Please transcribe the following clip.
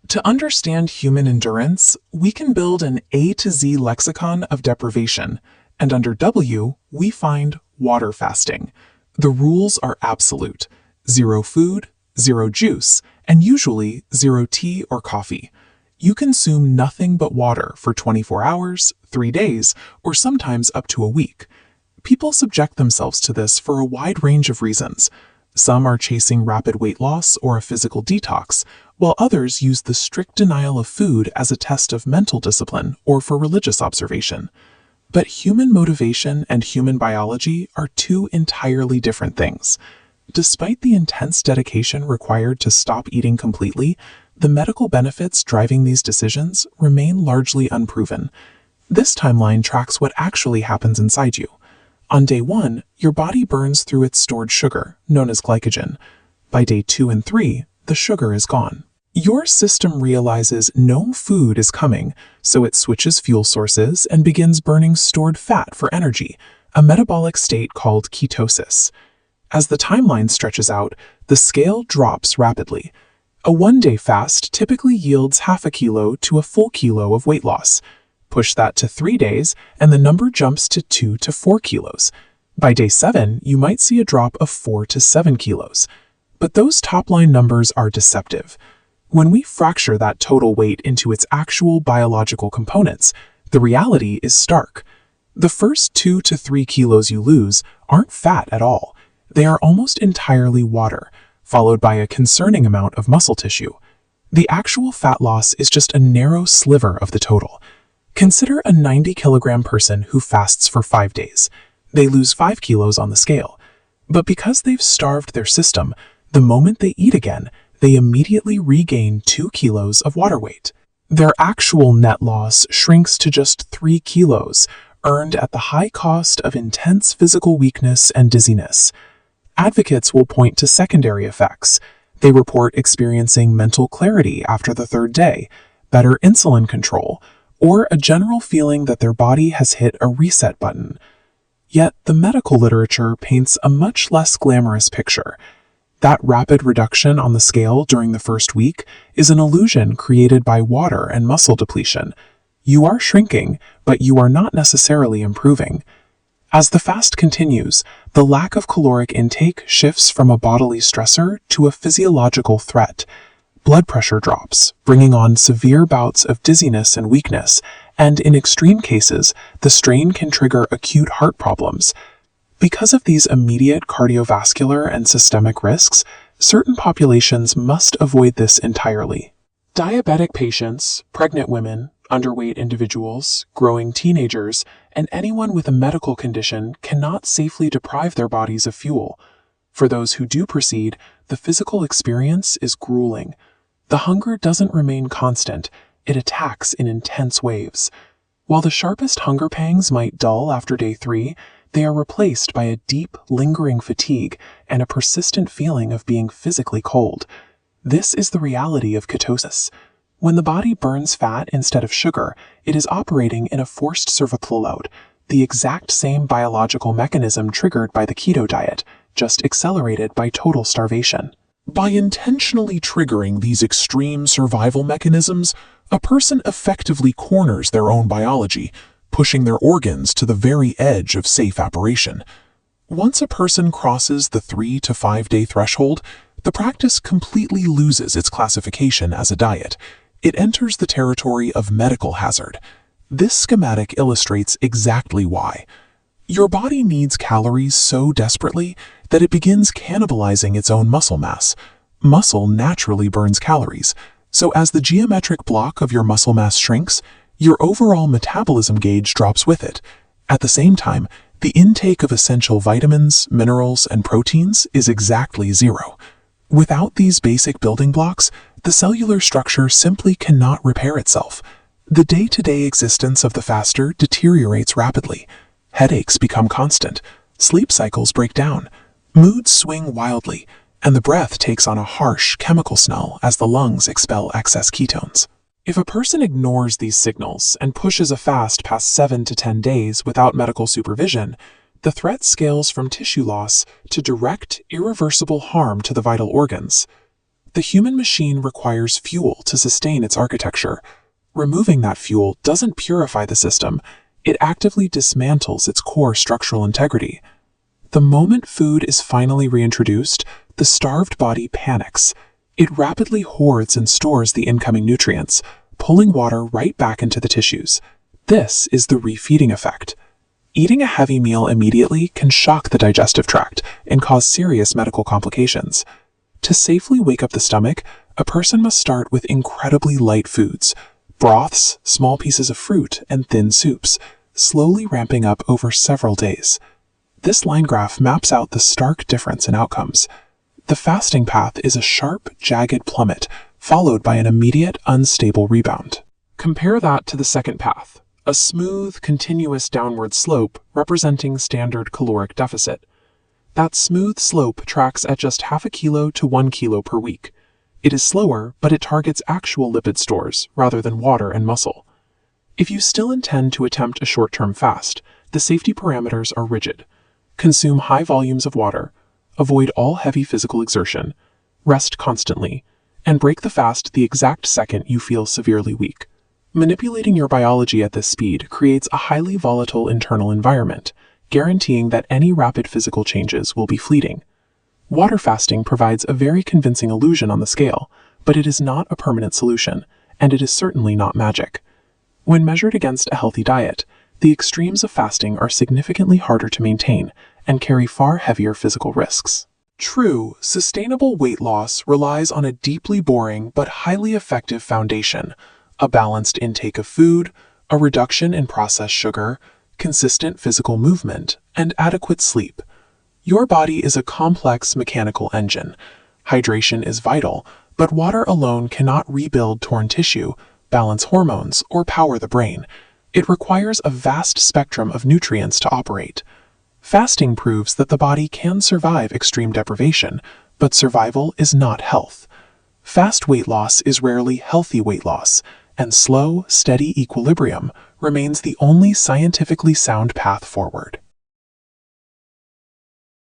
To understand human endurance, we can build an A to Z lexicon of deprivation, and under W, we find water fasting. The rules are absolute: zero food, zero juice, and usually zero tea or coffee. You consume nothing but water for 24 hours, 3 days, or sometimes up to a week. People subject themselves to this for a wide range of reasons. Some are chasing rapid weight loss or a physical detox, while others use the strict denial of food as a test of mental discipline or for religious observation. But human motivation and human biology are two entirely different things. Despite the intense dedication required to stop eating completely, the medical benefits driving these decisions remain largely unproven. This timeline tracks what actually happens inside you. On day 1, your body burns through its stored sugar, known as glycogen. By day 2 and 3, the sugar is gone. Your system realizes no food is coming, so it switches fuel sources and begins burning stored fat for energy, a metabolic state called ketosis. As the timeline stretches out, the scale drops rapidly. A one-day fast typically yields half a kilo to a full kilo of weight loss. Push that to 3 days, and the number jumps to 2 to 4 kilos. By day 7, you might see a drop of 4 to 7 kilos. But those top-line numbers are deceptive. When we fracture that total weight into its actual biological components, the reality is stark. The first 2 to 3 kilos you lose aren't fat at all. They are almost entirely water, followed by a concerning amount of muscle tissue. The actual fat loss is just a narrow sliver of the total. Consider a 90-kilogram person who fasts for 5 days. They lose 5 kilos on the scale. But because they've starved their system, the moment they eat again, they immediately regain 2 kilos of water weight. Their actual net loss shrinks to just 3 kilos, earned at the high cost of intense physical weakness and dizziness. Advocates will point to secondary effects. They report experiencing mental clarity after the 3rd day, better insulin control, or a general feeling that their body has hit a reset button. Yet the medical literature paints a much less glamorous picture. That rapid reduction on the scale during the first week is an illusion created by water and muscle depletion. You are shrinking, but you are not necessarily improving. As the fast continues, the lack of caloric intake shifts from a bodily stressor to a physiological threat. Blood pressure drops, bringing on severe bouts of dizziness and weakness, and in extreme cases, the strain can trigger acute heart problems. Because of these immediate cardiovascular and systemic risks, certain populations must avoid this entirely. Diabetic patients, pregnant women, underweight individuals, growing teenagers, and anyone with a medical condition cannot safely deprive their bodies of fuel. For those who do proceed, the physical experience is grueling. The hunger doesn't remain constant, it attacks in intense waves. While the sharpest hunger pangs might dull after day 3, they are replaced by a deep, lingering fatigue and a persistent feeling of being physically cold. This is the reality of ketosis. When the body burns fat instead of sugar, it is operating in a forced survival mode, the exact same biological mechanism triggered by the keto diet, just accelerated by total starvation. By intentionally triggering these extreme survival mechanisms, a person effectively corners their own biology, pushing their organs to the very edge of safe operation. Once a person crosses the 3 to 5 day threshold, the practice completely loses its classification as a diet. It enters the territory of medical hazard. This schematic illustrates exactly why. Your body needs calories so desperately that it begins cannibalizing its own muscle mass. Muscle naturally burns calories, so as the geometric block of your muscle mass shrinks, your overall metabolism gauge drops with it. At the same time, the intake of essential vitamins, minerals, and proteins is exactly zero. Without these basic building blocks, the cellular structure simply cannot repair itself. The day-to-day existence of the faster deteriorates rapidly. Headaches become constant, sleep cycles break down, moods swing wildly, and the breath takes on a harsh chemical smell as the lungs expel excess ketones. If a person ignores these signals and pushes a fast past 7 to 10 days without medical supervision, the threat scales from tissue loss to direct, irreversible harm to the vital organs. The human machine requires fuel to sustain its architecture. Removing that fuel doesn't purify the system, it actively dismantles its core structural integrity. The moment food is finally reintroduced, the starved body panics. It rapidly hoards and stores the incoming nutrients, pulling water right back into the tissues. This is the refeeding effect. Eating a heavy meal immediately can shock the digestive tract and cause serious medical complications. To safely wake up the stomach, a person must start with incredibly light foods, broths, small pieces of fruit, and thin soups, slowly ramping up over several days. This line graph maps out the stark difference in outcomes. The fasting path is a sharp, jagged plummet, followed by an immediate, unstable rebound. Compare that to the second path, a smooth, continuous downward slope representing standard caloric deficit. That smooth slope tracks at just half a kilo to 1 kilo per week. It is slower, but it targets actual lipid stores rather than water and muscle. If you still intend to attempt a short-term fast, the safety parameters are rigid. Consume high volumes of water, avoid all heavy physical exertion, rest constantly, and break the fast the exact second you feel severely weak. Manipulating your biology at this speed creates a highly volatile internal environment, guaranteeing that any rapid physical changes will be fleeting. Water fasting provides a very convincing illusion on the scale, but it is not a permanent solution, and it is certainly not magic. When measured against a healthy diet, the extremes of fasting are significantly harder to maintain and carry far heavier physical risks. True, sustainable weight loss relies on a deeply boring but highly effective foundation, a balanced intake of food, a reduction in processed sugar, consistent physical movement, and adequate sleep. Your body is a complex mechanical engine. Hydration is vital, but water alone cannot rebuild torn tissue, balance hormones, or power the brain. It requires a vast spectrum of nutrients to operate. Fasting proves that the body can survive extreme deprivation, but survival is not health. Fast weight loss is rarely healthy weight loss, and slow, steady equilibrium remains the only scientifically sound path forward.